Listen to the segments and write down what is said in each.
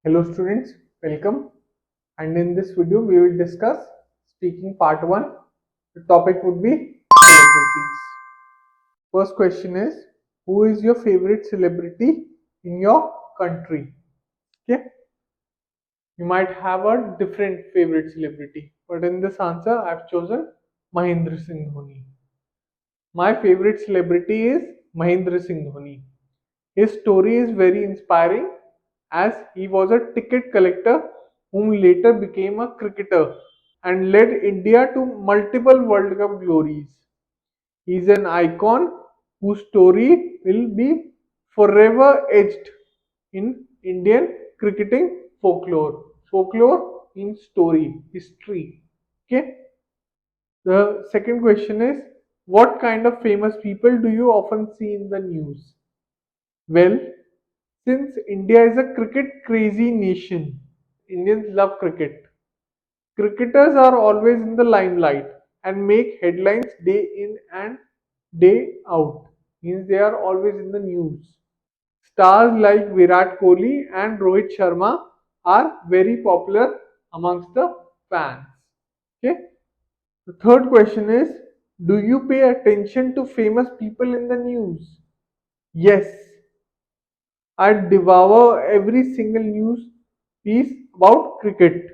Hello students, welcome, and in this video we will discuss speaking part 1. The topic would be celebrities. First question is, who is your favorite celebrity in your country? Okay, you might have a different favorite celebrity, but in this answer I have chosen Mahendra Singh Dhoni. My favorite celebrity is Mahendra Singh Dhoni. His story is very inspiring as he was a ticket collector whom later became a cricketer and led India to multiple World Cup glories. He is an icon whose story will be forever etched in Indian cricketing folklore. Folklore means story, history. Okay. The second question is, what kind of famous people do you often see in the news? Well, since India is a cricket crazy nation, Indians love cricket. Cricketers are always in the limelight and make headlines day in and day out. Means they are always in the news. Stars like Virat Kohli and Rohit Sharma are very popular amongst the fans. Okay. The third question is, do you pay attention to famous people in the news? Yes, I devour every single news piece about cricket.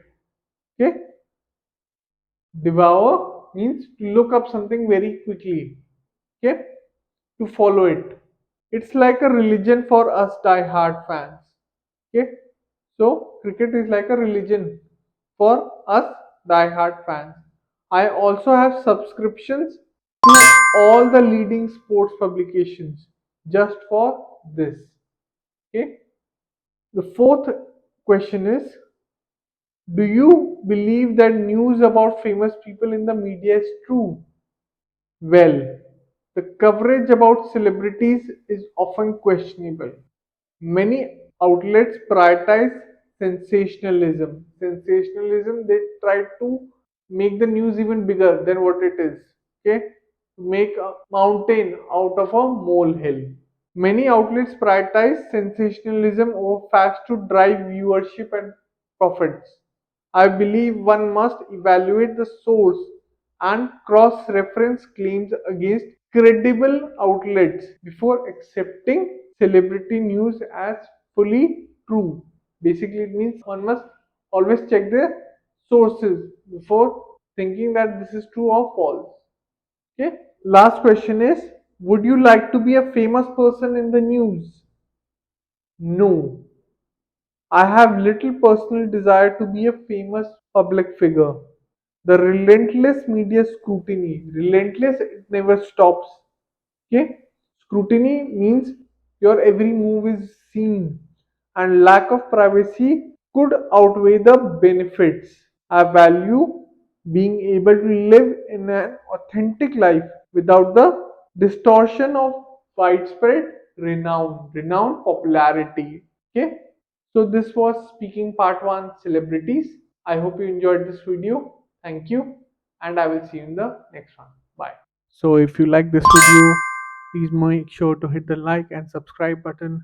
Okay, devour means to look up something very quickly. Okay, to follow it. It's like a religion for us die-hard fans. Okay, so cricket is like a religion for us die-hard fans. I also have subscriptions to all the leading sports publications just for this. Okay, the fourth question is, do you believe that news about famous people in the media is true? Well, the coverage about celebrities is often questionable. Many outlets prioritize sensationalism. Sensationalism, they try to make the news even bigger than what it is. Okay? To make a mountain out of a molehill. Many outlets prioritize sensationalism over facts to drive viewership and profits. I believe one must evaluate the source and cross reference claims against credible outlets before accepting celebrity news as fully true. Basically, it means one must always check the sources before thinking that this is true or false. Okay. Last question is, would you like to be a famous person in the news? No. I have little personal desire to be a famous public figure. The relentless media scrutiny, relentless, it never stops. Okay? Scrutiny means your every move is seen, and lack of privacy could outweigh the benefits. I value being able to live in an authentic life without the distortion of widespread renown popularity. Okay, so this was speaking part 1 celebrities. I hope you enjoyed this video. Thank you, and I will see you in the next one. Bye. So if you like this video, please make sure to hit the like and subscribe button